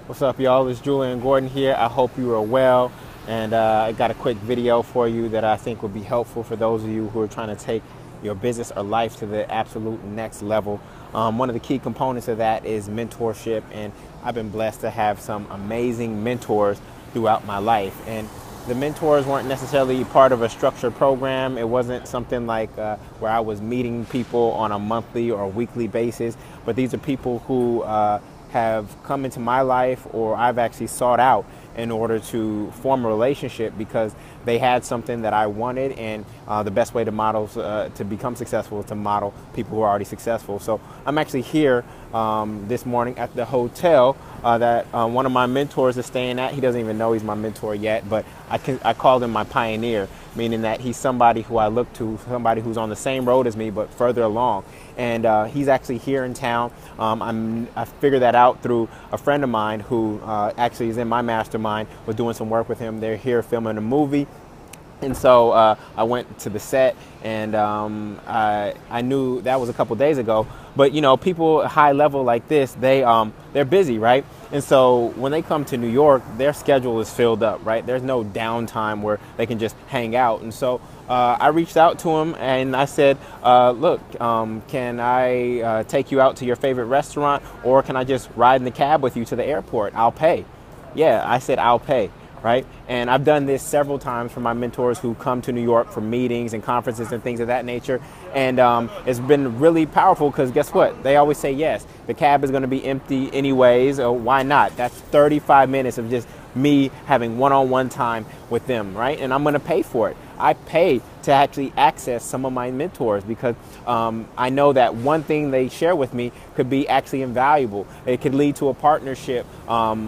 What's up, y'all? It's Julian Gordon here. I hope you are well. And I got a quick video for you that I think would be helpful for those of you who are trying to take your business or life to the absolute next level. One of the key components of that is mentorship. And I've been blessed to have some amazing mentors throughout my life. And the mentors weren't necessarily part of a structured program. It wasn't something like where I was meeting people on a monthly or weekly basis. But these are people who have come into my life or I've actually sought out in order to form a relationship because they had something that I wanted, and the best way to model to become successful is to model people who are already successful. So I'm actually here this morning at the hotel that one of my mentors is staying at. He doesn't even know he's my mentor yet, but I call him my pioneer, meaning that he's somebody who I look to, somebody who's on the same road as me but further along. And he's actually here in town. I figured that out through a friend of mine who actually is in my mastermind. We're doing some work with him. They're here filming a movie. And so I went to the set, and I knew that was a couple days ago. But you know, people high level like this, they're busy, right? And so when they come to New York, their schedule is filled up, right? There's no downtime where they can just hang out. And so I reached out to him and I said, look, can I take you out to your favorite restaurant, or can I just ride in the cab with you to the airport? I'll pay. Yeah, I said I'll pay. Right? And I've done this several times for my mentors who come to New York for meetings and conferences and things of that nature. And it's been really powerful because guess what? They always say yes. The cab is going to be empty anyways. Why not? That's 35 minutes of just me having one-on-one time with them, right? And I'm going to pay for it. I pay to actually access some of my mentors because I know that one thing they share with me could be actually invaluable. It could lead to a partnership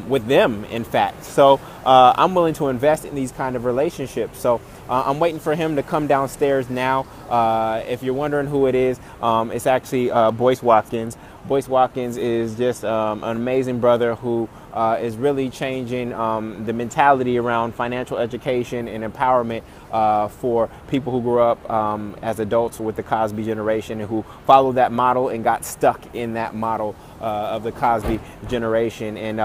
with them, in fact. So I'm willing to invest in these kind of relationships. So I'm waiting for him to come downstairs now. If you're wondering who it is, it's actually Boyce Watkins. Boyce Watkins is just an amazing brother who is really changing the mentality around financial education and empowerment for people who grew up as adults with the Cosby generation and who followed that model and got stuck in that model of the Cosby generation. And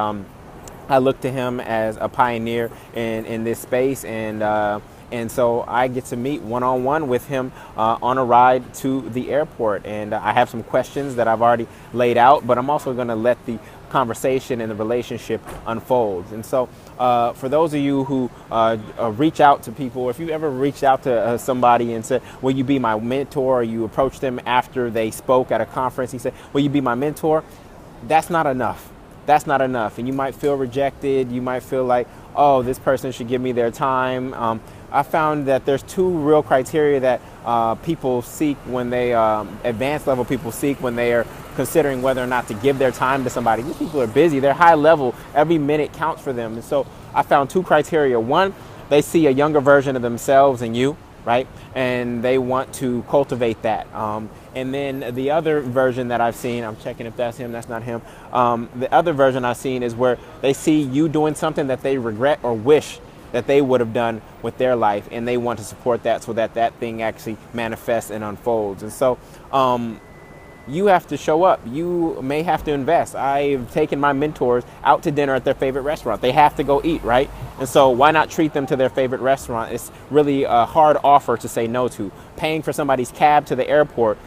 I look to him as a pioneer in this space, and so I get to meet one-on-one with him on a ride to the airport. And I have some questions that I've already laid out, but I'm also going to let the conversation and the relationship unfold. And so for those of you who reach out to people, if you ever reached out to somebody and said, will you be my mentor, or you approached them after they spoke at a conference, he said, will you be my mentor? That's not enough. That's not enough. And you might feel rejected. You might feel like, oh, this person should give me their time. I found that there's two real criteria that people seek when they, advanced level people seek when they are considering whether or not to give their time to somebody. These people are busy. They're high level. Every minute counts for them. And so I found two criteria. One, they see a younger version of themselves in you, right? And they want to cultivate that. And then the other version that I've seen, I'm checking if that's him, that's not him. The other version I've seen is where they see you doing something that they regret or wish that they would have done with their life, and they want to support that so that that thing actually manifests and unfolds. And so you have to show up. You may have to invest. I've taken my mentors out to dinner at their favorite restaurant. They have to go eat, right? And so why not treat them to their favorite restaurant? It's really a hard offer to say no to. Paying for somebody's cab to the airport,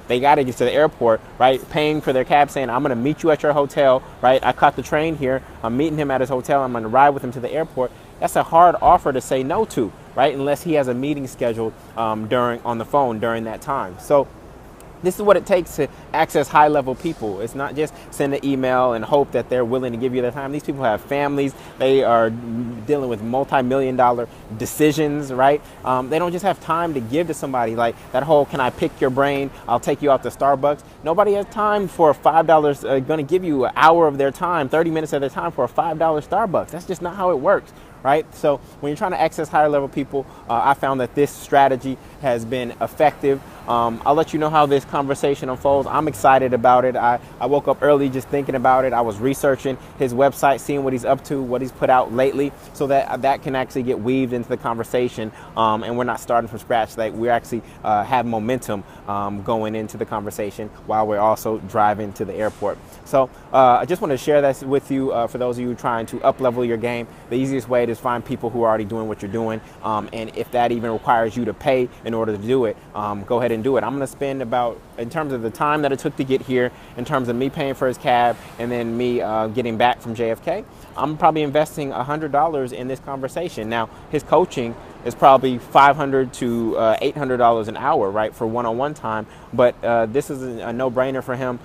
they got to get to the airport, right? Paying for their cab, saying, I'm going to meet you at your hotel, right? I caught the train here. I'm meeting him at his hotel. I'm going to ride with him to the airport. That's a hard offer to say no to, right? Unless he has a meeting scheduled on the phone during that time. So this is what it takes to access high-level people. It's not just send an email and hope that they're willing to give you their time. These people have families. They are dealing with multi-million-dollar decisions, right? They don't just have time to give to somebody like that whole, can I pick your brain? I'll take you out to Starbucks. Nobody has time for $5, going to give you an hour of their time, 30 minutes of their time for a $5 Starbucks. That's just not how it works. Right? So when you're trying to access higher level people, I found that this strategy has been effective I'll let you know how this conversation unfolds. I'm excited about it. I woke up early just thinking about it. I was researching his website, seeing what he's up to, what he's put out lately, so that that can actually get weaved into the conversation, and we're not starting from scratch. Like, we actually have momentum going into the conversation while we're also driving to the airport. So I just want to share this with you for those of you trying to up-level your game. The easiest way is find people who are already doing what you're doing, and if that even requires you to pay in order to do it, go ahead and do it. I'm going to spend about, in terms of the time that it took to get here, in terms of me paying for his cab and then me getting back from JFK, I'm probably investing $100 in this conversation. Now, his coaching is probably $500 to $800 an hour, right, for one-on-one time. But this is a no-brainer for him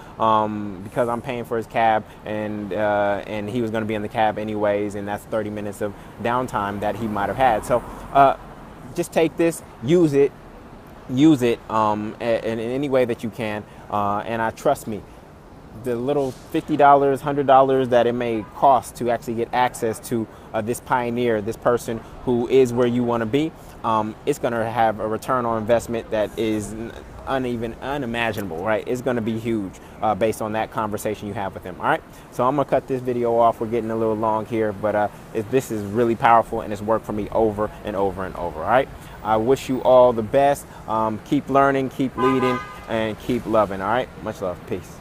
because I'm paying for his cab, and he was going to be in the cab anyways, and that's 30 minutes of downtime that he might have had. So just take this, use it in any way that you can, and trust me, the little $50, $100 that it may cost to actually get access to this pioneer, this person who is where you want to be, it's going to have a return on investment that is unimaginable, right? It's going to be huge based on that conversation you have with him. All right, so I'm gonna cut this video off. We're getting a little long here, but this is really powerful, and it's worked for me over and over and over. All right, I wish you all the best. Keep learning, keep leading, and keep loving. All right, much love. Peace.